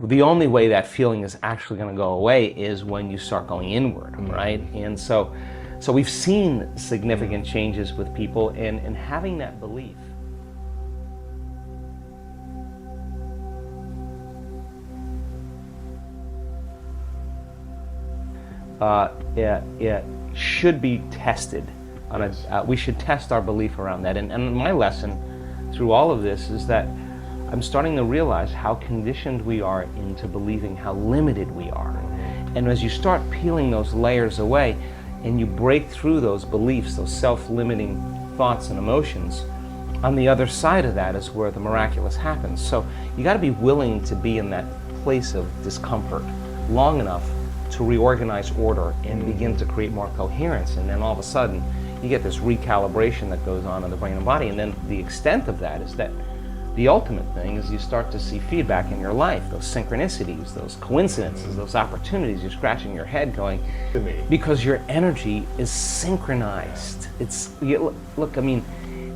the only way that feeling is actually going to go away is when you start going inward, right? And so we've seen significant changes with people, and having that belief. It should be tested. We should test our belief around that. And my lesson through all of this is that I'm starting to realize how conditioned we are into believing how limited we are. And as you start peeling those layers away and you break through those beliefs, those self-limiting thoughts and emotions, on the other side of that is where the miraculous happens. So you got to be willing to be in that place of discomfort long enough to reorganize order and begin to create more coherence. And then all of a sudden you get this recalibration that goes on in the brain and body. And then the extent of that is that the ultimate thing is you start to see feedback in your life, those synchronicities, those coincidences, those opportunities. You're scratching your head going, because your energy is synchronized. Look, I mean,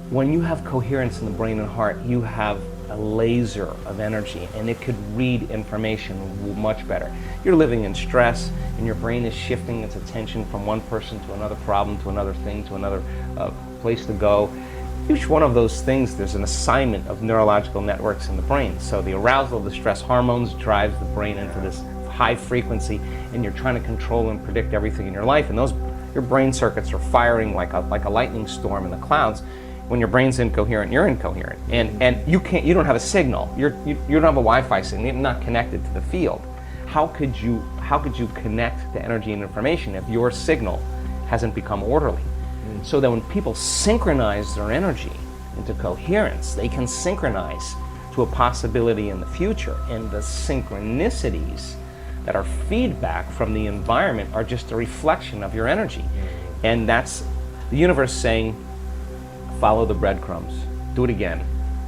when you have coherence in the brain and heart, you have a laser of energy, and it could read information much better. You're living in stress, and your brain is shifting its attention from one person to another problem, to another thing, to another place to go. Each one of those things, there's an assignment of neurological networks in the brain. So the arousal of the stress hormones drives the brain into this high frequency, and you're trying to control and predict everything in your life. And your brain circuits are firing like a lightning storm in the clouds. When your brain's incoherent, you're incoherent, and you don't have a signal. You don't have a Wi-Fi signal. You're not connected to the field. How could you connect to energy and information if your signal hasn't become orderly? So that when people synchronize their energy into coherence, they can synchronize to a possibility in the future. And the synchronicities that are feedback from the environment are just a reflection of your energy. And that's the universe saying, follow the breadcrumbs, do it again,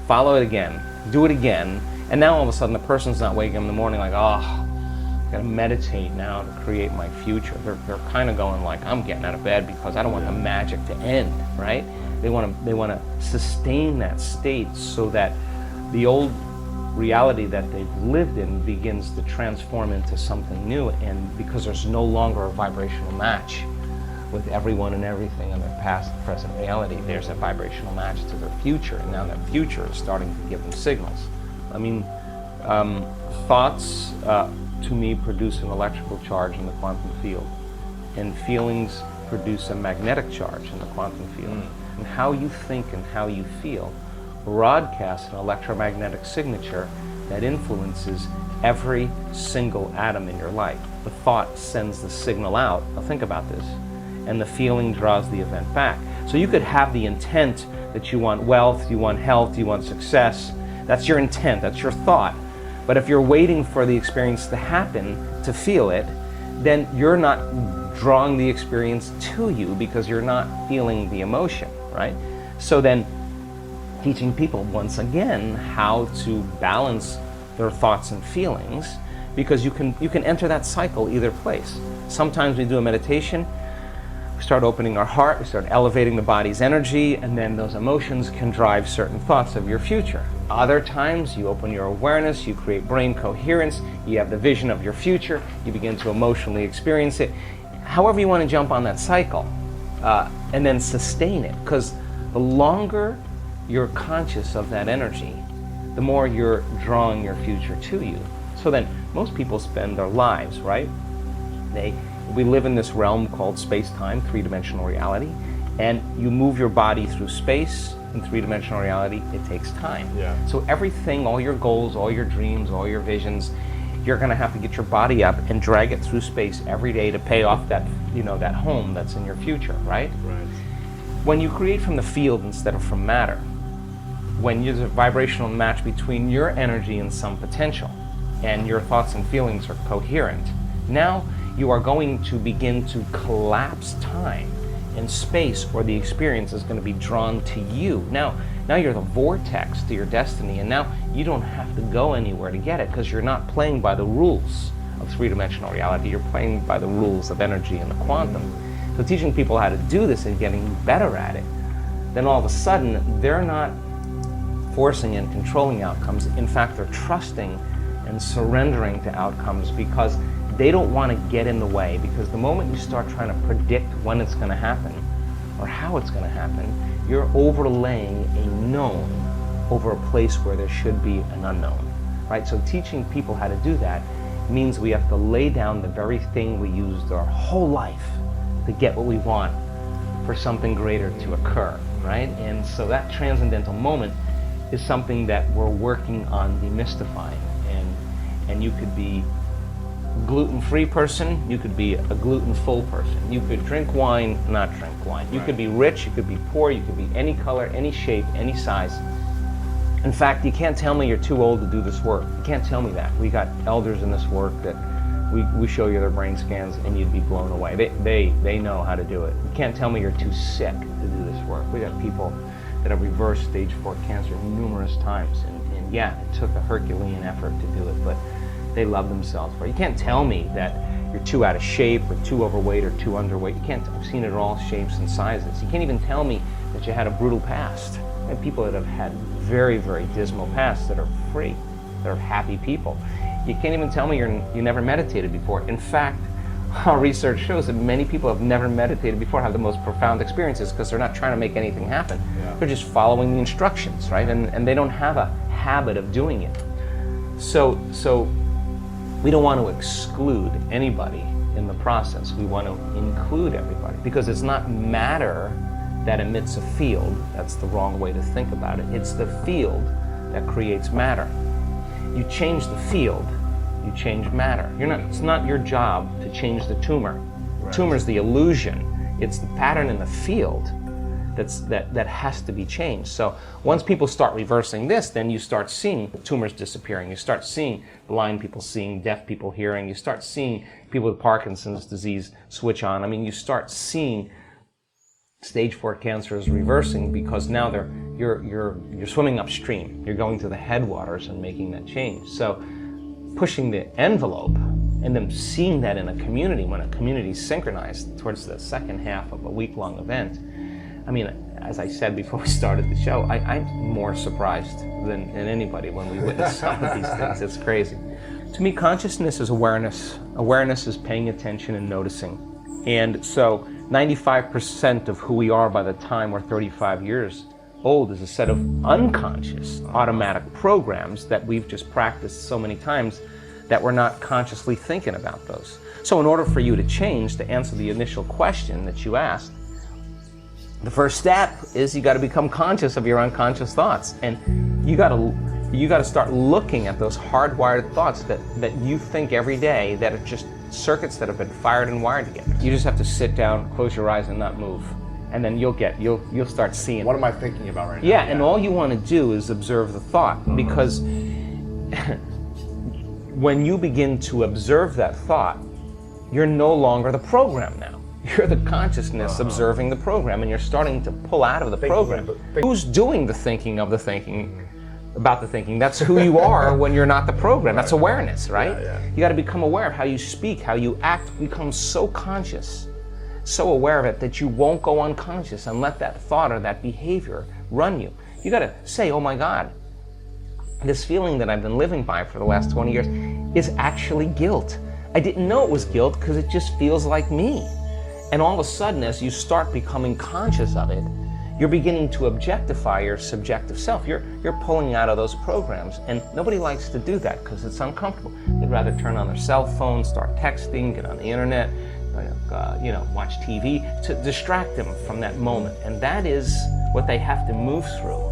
follow it again, do it again. And now all of a sudden the person's not waking up in the morning like, oh, I gotta meditate now to create my future. They're kind of going like, I'm getting out of bed because I don't want the magic to end, right? They want to sustain that state so that the old reality that they've lived in begins to transform into something new. And because there's no longer a vibrational match with everyone and everything in their past and present reality, there's a vibrational match to their future, and now that future is starting to give them signals. I mean, thoughts to me produce an electrical charge in the quantum field, and feelings produce a magnetic charge in the quantum field. And how you think and how you feel broadcasts an electromagnetic signature that influences every single atom in your life. The thought sends the signal out. Now think about this. And the feeling draws the event back. So you could have the intent that you want wealth, you want health, you want success. That's your intent, that's your thought. But if you're waiting for the experience to happen to feel it, then you're not drawing the experience to you because you're not feeling the emotion, right? So then teaching people once again how to balance their thoughts and feelings, because you can enter that cycle either place. Sometimes we do a meditation, we start opening our heart, we start elevating the body's energy, and then those emotions can drive certain thoughts of your future. Other times you open your awareness, you create brain coherence, you have the vision of your future, you begin to emotionally experience it. However you want to jump on that cycle, and then sustain it, because the longer you're conscious of that energy, the more you're drawing your future to you. So then most people spend their lives, right? We live in this realm called space-time, three-dimensional reality, and you move your body through space. In three-dimensional reality, it takes time. So everything, all your goals, all your dreams, all your visions, you're going to have to get your body up and drag it through space every day to pay off that, that home that's in your future, right? When you create from the field instead of from matter, when there's a vibrational match between your energy and some potential, and your thoughts and feelings are coherent, now you are going to begin to collapse time and space, or the experience is going to be drawn to you. Now you're the vortex to your destiny, and now you don't have to go anywhere to get it, because you're not playing by the rules of three-dimensional reality, you're playing by the rules of energy and the quantum. So teaching people how to do this and getting better at it, then all of a sudden they're not forcing and controlling outcomes. In fact, they're trusting and surrendering to outcomes, because they don't want to get in the way. Because the moment you start trying to predict when it's going to happen or how it's going to happen, you're overlaying a known over a place where there should be an unknown, right? So teaching people how to do that means we have to lay down the very thing we used our whole life to get what we want for something greater to occur, right? And so that transcendental moment is something that we're working on demystifying. And you could be a gluten-free person, you could be a gluten-full person. You could drink wine, not drink wine. You could be rich, you could be poor, you could be any color, any shape, any size. In fact, you can't tell me you're too old to do this work. You can't tell me that. We got elders in this work that we show you their brain scans and you'd be blown away. They know how to do it. You can't tell me you're too sick to do this work. We got people that have reversed stage 4 cancer numerous times. And yeah, it took a Herculean effort to do it, but they love themselves for it. You can't tell me that you're too out of shape or too overweight or too underweight. You can't. I've seen it all shapes and sizes. You can't even tell me that you had a brutal past. And people that have had very, very dismal pasts that are free, that are happy people. You can't even tell me you never meditated before. In fact, our research shows that many people have never meditated before have the most profound experiences because they're not trying to make anything happen. Yeah. They're just following the instructions, right? And they don't have a habit of doing it. So we don't want to exclude anybody in the process. We want to include everybody, because it's not matter that emits a field. That's the wrong way to think about it. It's the field that creates matter. You change the field, you change matter. It's not your job to change the tumor. Right. The tumor's the illusion. It's the pattern in the field that has to be changed. So once people start reversing this, then you start seeing tumors disappearing. You start seeing blind people seeing, deaf people hearing. You start seeing people with Parkinson's disease switch on. I mean, you start seeing stage 4 cancer is reversing, because now you're swimming upstream. You're going to the headwaters and making that change. So pushing the envelope and then seeing that in a community, when a community is synchronized towards the second half of a week-long event. I mean, as I said before we started the show, I'm more surprised than anybody when we witness some of these things. It's crazy. To me, consciousness is awareness. Awareness is paying attention and noticing. And so 95% of who we are by the time we're 35 years old is a set of unconscious automatic programs that we've just practiced so many times that we're not consciously thinking about those. So in order for you to change, to answer the initial question that you asked, the first step is you got to become conscious of your unconscious thoughts. And you got to start looking at those hardwired thoughts that you think every day, that are just circuits that have been fired and wired together. You just have to sit down, close your eyes, and not move. And then you'll start seeing. What am I thinking about right now? Yeah, and all you want to do is observe the thought, because when you begin to observe that thought, you're no longer the program now. You're the consciousness observing the program, and you're starting to pull out of the program. Who's doing the thinking of the thinking about the thinking? That's who you are when you're not the program. That's awareness, right? Yeah. You got to become aware of how you speak, how you act. Become so conscious, so aware of it, that you won't go unconscious and let that thought or that behavior run you. You got to say, oh my God, this feeling that I've been living by for the last 20 years is actually guilt. I didn't know it was guilt because it just feels like me. And all of a sudden, as you start becoming conscious of it, you're beginning to objectify your subjective self. You're pulling out of those programs, and nobody likes to do that because it's uncomfortable. They'd rather turn on their cell phone, start texting, get on the internet, watch TV to distract them from that moment. And that is what they have to move through.